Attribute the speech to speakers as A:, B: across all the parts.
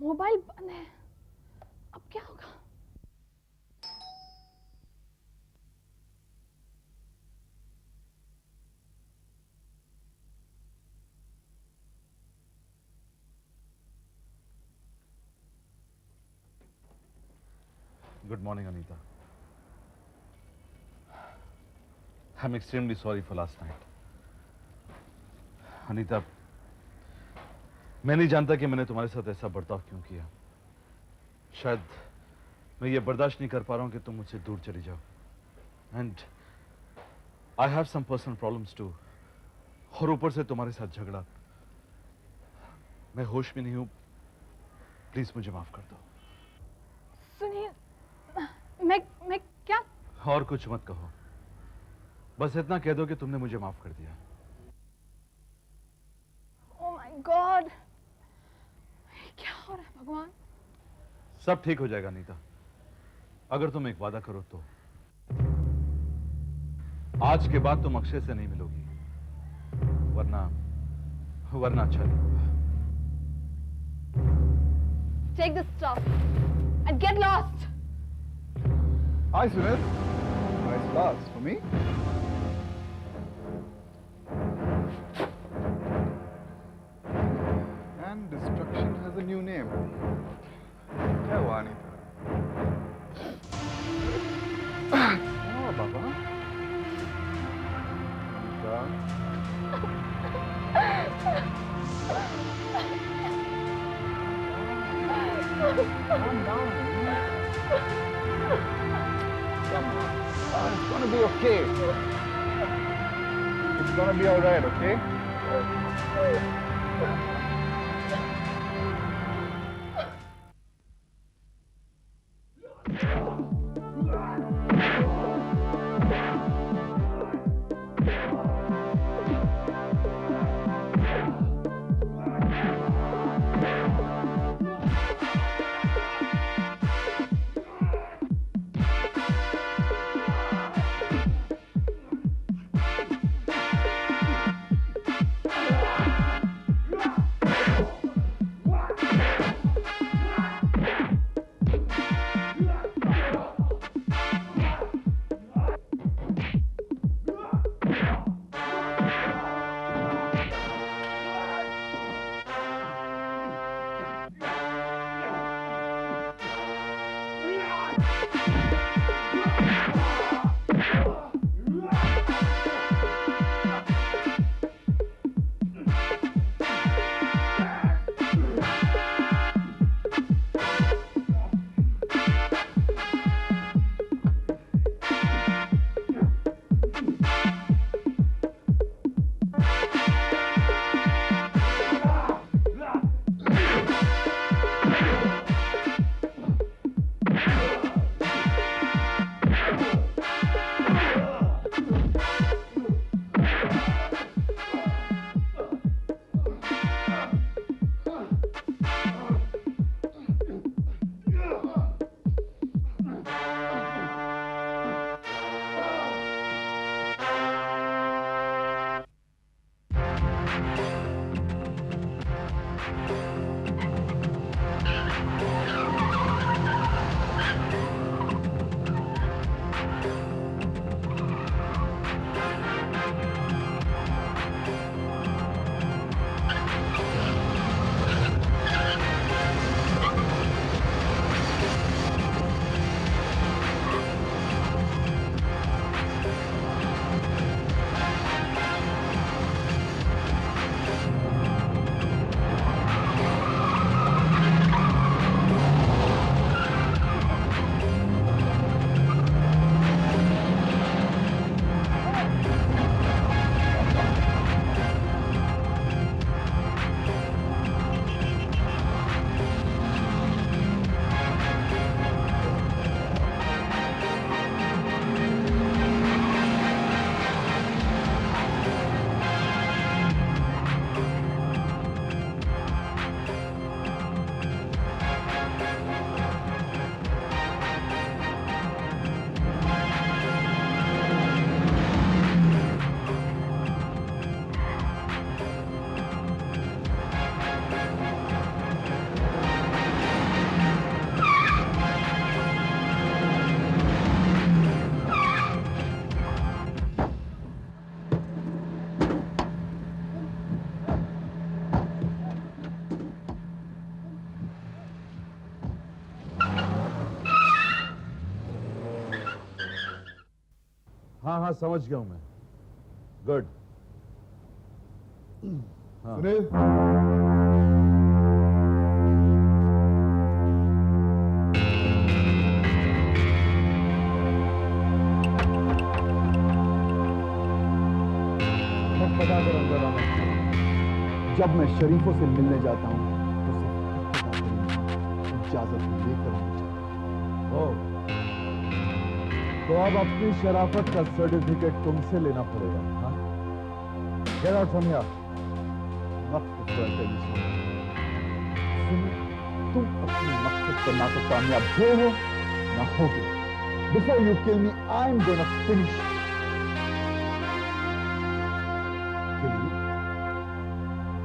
A: Mobile बंद है, अब क्या होगा?
B: Good morning, Anita. I'm extremely sorry for last night. Anita, मैं नहीं जानता कि मैंने तुम्हारे साथ ऐसा बर्ताव क्यों किया। शायद मैं ये बर्दाश्त नहीं कर पा रहा हूं कि तुम मुझसे दूर चली जाओ। And I have some personal problems too. और ऊपर से तुम्हारे साथ झगड़ा। मैं होश में नहीं हूं। प्लीज मुझे माफ कर दो।
A: सुनिए, मैं क्या?
B: और कुछ मत कहो, बस इतना कह दो कि तुमने मुझे माफ कर दिया।
A: ओह माय गॉड, क्या हो रहा है भगवान?
B: सब ठीक हो जाएगा अनीता, अगर तुम एक वादा करो तो। आज के बाद तुम अक्षय से नहीं मिलोगी, वरना अच्छा नहीं होगा।
A: Take this stuff and get lost.
C: Hi, Sunil. Nice flowers for me. And destruction has a new name. क्या हुआ Anita? Oh, Baba. Calm down. Come on. It's gonna be okay. It's gonna be alright, okay?
B: हाँ हाँ समझ गया हूं मैं। Good. हाँ।
C: सुनील,
D: पता कर अंदर आना। जब मैं शरीफों से मिलने जाता हूं तो सिर्फ इजाजत लेकर आना चाहता
B: ओ, तो अब अपनी शराफत का सर्टिफिकेट तुमसे लेना पड़ेगा। हाँ? Get out from here.
D: मकसद पर टेलीविजन। तुम अपने मकसद पर ना तो कामयाब हो ना होगे। Before you kill me, I'm gonna finish.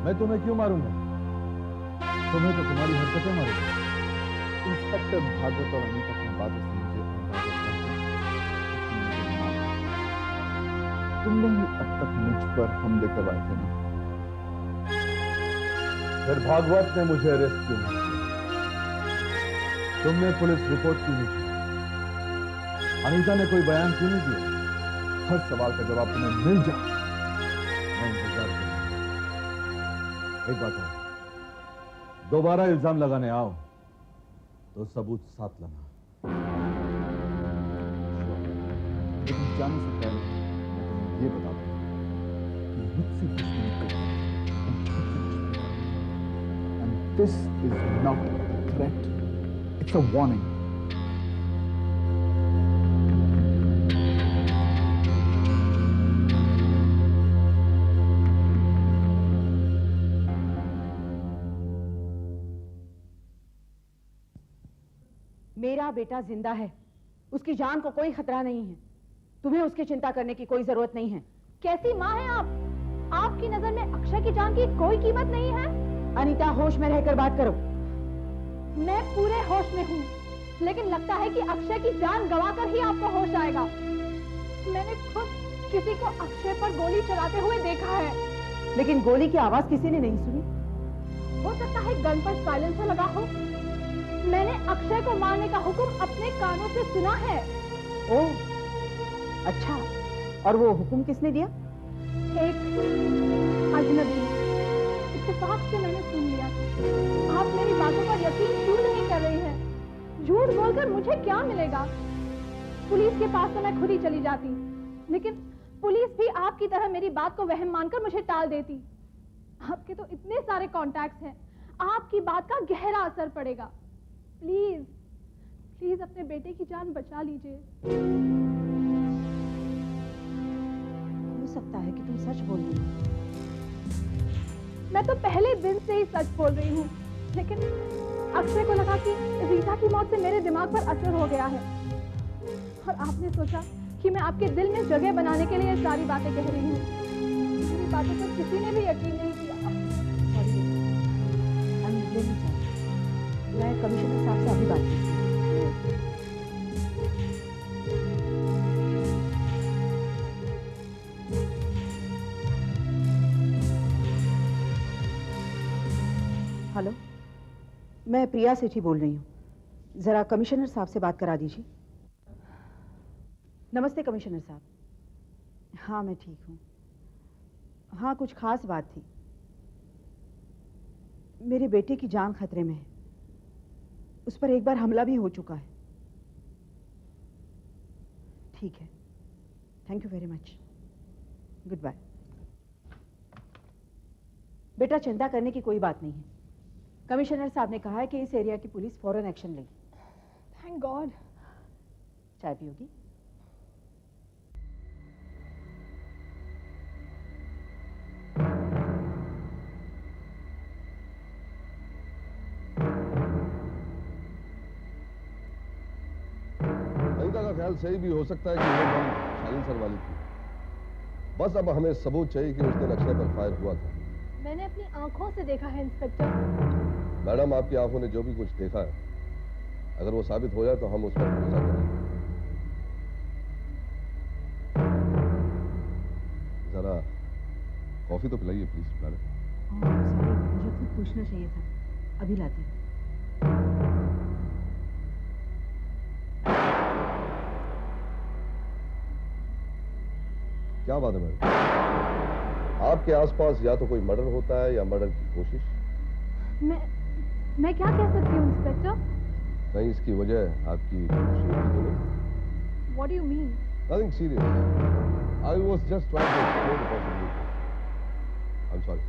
B: मैं तुम्हें क्यों मारूंगा? तुम्हें तो तुम्हारी हरकतें मारूंगा।
D: इंस्पेक्टर भागवत और अनीता की बातों से मुझे अंदाजा था। तुमने ही अब तक मुझ पर हमले करवाए थे ना?
B: फिर भागवत ने मुझे अरेस्ट क्यों नहीं किया? तुमने पुलिस रिपोर्ट क्यों नहीं की? अनीता ने कोई बयान क्यों नहीं दिया?
D: हर सवाल का जवाब तुम्हें मिल जाए।
B: मैं इंतजार करूंगा। एक बात है, दोबारा इल्जाम लगाने आओ तो सबूत साथ लाना।
D: लेकिन जाने से पहले मैं तुम्हें ये बता दूं कि मुझसे दुश्मनी करना तुम खुद से दुश्मनी करना। And this is not a threat. It's a warning.
E: मेरा बेटा जिंदा है, उसकी जान को कोई खतरा नहीं है। तुम्हें उसकी चिंता करने की कोई जरूरत नहीं है।
A: कैसी माँ हैं आप? आपकी नजर में अक्षय की जान की कोई कीमत नहीं है?
E: अनीता, होश में रहकर बात करो।
A: मैं पूरे होश में हूँ, लेकिन लगता है कि अक्षय की जान गंवाकर ही आपको होश आएगा। मैंने खुद किसी को अक्षय पर गोली चलाते हुए देखा है।
E: लेकिन गोली की आवाज किसी ने नहीं सुनी।
A: हो सकता है गन पर साइलेंसर लगा हो। मैंने अक्षय को मारने का हुक्म अपने कानों से सुना है।
E: ओह, अच्छा। और वो हुक्म किसने दिया?
A: एक अजनबी। इत्तेफाक से मैंने सुन लिया। आप मेरी बातों पर यकीन क्यों नहीं कर रही हैं? झूठ बोलकर मुझे क्या मिलेगा? पुलिस के पास तो मैं खुद ही चली जाती, लेकिन पुलिस भी आपकी तरह मेरी बात को वहम मानकर मुझे टाल देती। आपके तो इतने सारे कॉन्टैक्ट्स हैं, आपकी बात का गहरा असर पड़ेगा। प्लीज प्लीज अपने बेटे की जान बचा लीजिए।
E: हो सकता है कि तुम सच बोल रही हो।
A: मैं तो पहले दिन से ही सच बोल रही हूँ, लेकिन अक्षय को लगा कि रीता की मौत से मेरे दिमाग पर असर हो गया है, और आपने सोचा कि मैं आपके दिल में जगह बनाने के लिए ये सारी बातें कह रही हूँ। मेरी बातों पर किसी ने भी यकीन नहीं किया।
E: सॉरी, मैं कमिश्नर साहब से अभी बात करती हूँ। हेलो, मैं प्रिया सेठी बोल रही हूँ। जरा कमिश्नर साहब से बात करा दीजिए। नमस्ते कमिश्नर साहब। हाँ, मैं ठीक हूँ। हाँ, कुछ खास बात थी। मेरे बेटे की जान खतरे में है। उस पर एक बार हमला भी हो चुका है। ठीक है, thank you very much. Good bye. बेटा, चिंता करने की कोई बात नहीं है। कमिश्नर साहब ने कहा है कि इस एरिया की पुलिस फौरन एक्शन लेगी।
A: Thank God.
E: चाय पियोगी?
F: अनीता का ख्याल सही भी हो सकता है कि ये बम साइलेंसर वाली थी। बस अब हमें सबूत चाहिए कि उस दिन अक्षय पर फायर हुआ था।
A: मैंने अपनी आंखों से देखा है इंस्पेक्टर।
F: मैडम, आपकी आंखों ने जो भी कुछ देखा है, अगर वो साबित हो जाए तो हम उस पर भरोसा करेंगे। जरा कॉफी तो पिलाइए प्लीज मैडम।
E: सॉरी, मुझे खुद पूछना चाहिए था। अभी लाती हूँ।
F: क्या बात है मैडम? आपके आसपास या तो कोई मर्डर होता है या मर्डर की कोशिश।
A: मैं क्या कह सकती हूँ इंस्पेक्टर?
F: कहीं इसकी वजह आपकी खुशी तो नहीं?
A: What do you mean?
F: Nothing serious. I was just trying to explore the possibility. I'm sorry.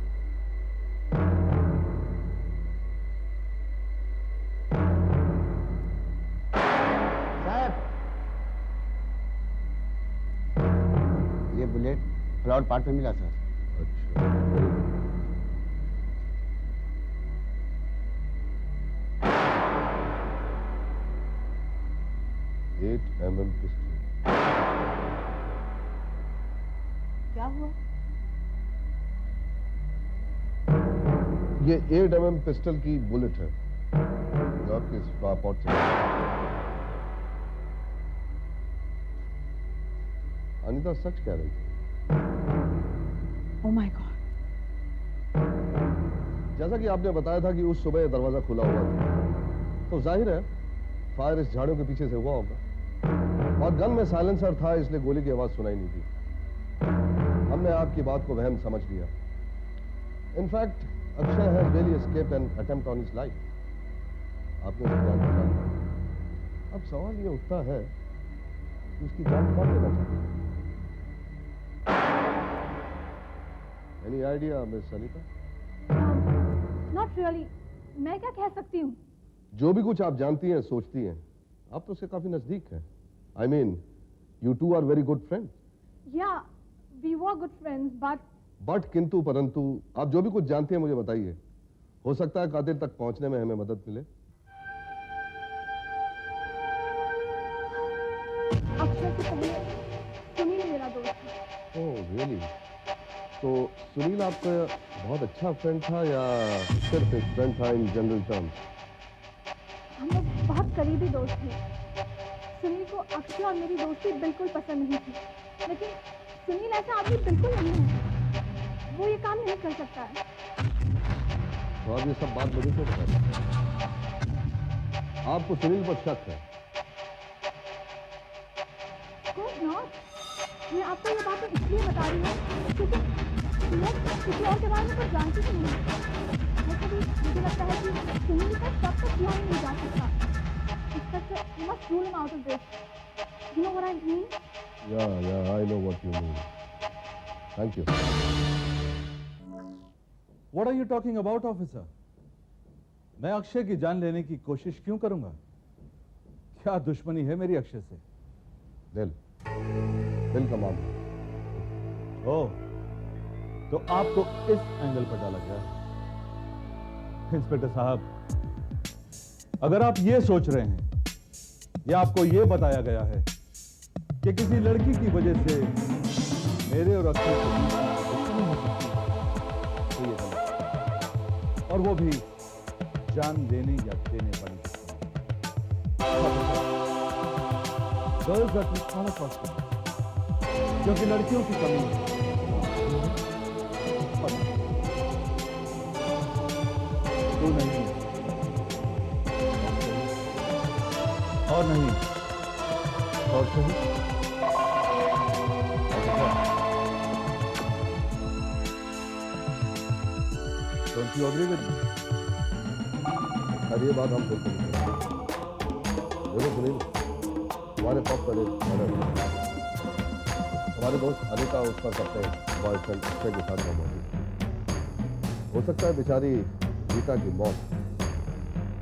G: ये बुलेट फ्लावर पार्ट पे मिला सर।
F: अच्छा, very good. Eight mm pistol.
A: क्या हुआ?
F: ये 8 mm पिस्टल की बुलेट है जो आपके इस फ्लावर पॉट से। अनीता सच कह रही थी।
E: Oh my God.
F: जैसा कि आपने बताया था कि उस सुबह ये दरवाजा खुला हुआ था, तो जाहिर है फायर इस झाड़ियों के पीछे से हुआ होगा और गन में साइलेंसर था, इसलिए गोली की आवाज सुनाई नहीं थी। हमने आपकी बात को वहम समझ लिया। In fact Akshay has really escaped an attempt on his life. आपने उसकी जान बचा ली। अब सवाल ये उठता है कि उसकी जान कौन लेना चाहता है? Any idea miss Anita?
A: Not really. मैं क्या कह सकती हूँ?
F: जो भी कुछ आप जानती हैं, सोचती हैं, आप तो उससे काफी नजदीक हैं। I mean you two are very good friend.
A: Yeah, we were good friends, but
F: but किंतु परंतु आप जो भी कुछ जानते हैं मुझे बताइए। हो सकता है कातिल तक पहुंचने में हमें मदद मिले।
A: अक्षय से पहले सुनील मेरा दोस्त है।
F: Oh really? तो सुनील आपका बहुत अच्छा फ्रेंड था या सिर्फ एक फ्रेंड था इन जनरल टर्म्स?
A: हम लोग बहुत करीबी दोस्त थे। सुनील को अक्षय और मेरी दोस्ती बिल्कुल पसंद नहीं थी, लेकिन सुनील ऐसा आदमी बिल्कुल नहीं है। वो ये काम नहीं कर सकता है।
F: तो आप ये सब बात मुझे क्यों बता रहे हैं? आपको सुनील पर शक है?
A: Of course not. मैं आपको ये बातें इसलिए बता रही हूँ क्योंकि मैं किसी और के बारे में कुछ जानती ही नहीं। कभी मुझे लगता है कि सुनील का सब तक किया ही नहीं जा सकता। Inspector, you must rule him out of this. You know what I mean?
F: Yeah, I know what you mean. Thank you.
B: What are you talking about, officer? मैं अक्षय की जान लेने की कोशिश क्यों करूंगा? क्या दुश्मनी है मेरी अक्षय से?
F: दिल का मामला।
B: ओह, तो आपको इस एंगल पर डाला गया। इंस्पेक्टर साहब, अगर आप ये सोच रहे हैं या आपको ये बताया गया है कि किसी लड़की की वजह से मेरे और अक्षय को दुश्मनी हो सकती है, तो ये गलत है। और वो भी जान देने या देने वाली दुश्मनी। गर्ल्स आर नॉट पॉसिबल, क्योंकि लड़कियों की कमी है। तू नहीं और नहीं और सही। Don't you agree with me?
F: और ये बात हम बिल्कुल नहीं करेंगे। देखो सुनील, हमारे पक्ष पर एक मर्डर है। हमारे दोस्त अनिता उसका सबसे बॉयफ्रेंड अक्षय के साथ मौजूद है। हो सकता है बेचारी गीता की मौत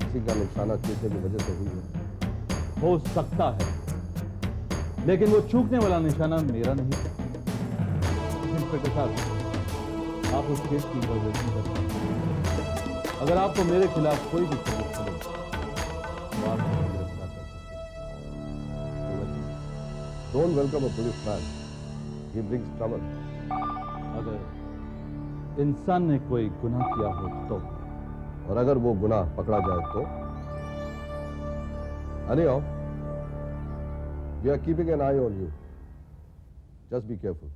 F: किसी का निशाना चूकने की वजह से हुई है।
B: हो सकता है, लेकिन वो चूकने वाला निशाना मेरा नहीं है। इंस्पेक्टर साहब, आप उस केस की इन्वेस्टिगेशन कर सकते हैं। अगर आपको मेरे खिलाफ कोई भी सबूत मिले तो आप मुझे गिरफ्तार कर सकते हैं।
F: Don't welcome a policeman. He brings trouble.
B: अगर इंसान ने कोई गुनाह किया हो तो,
F: और अगर वो गुनाह पकड़ा जाए तो? Anyhow, we are keeping an eye on you. Just be careful.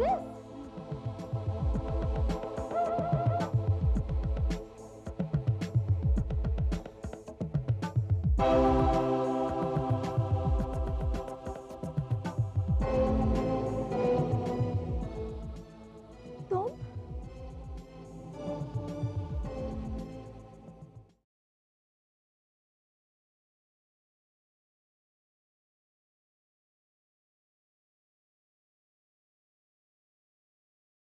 A: this?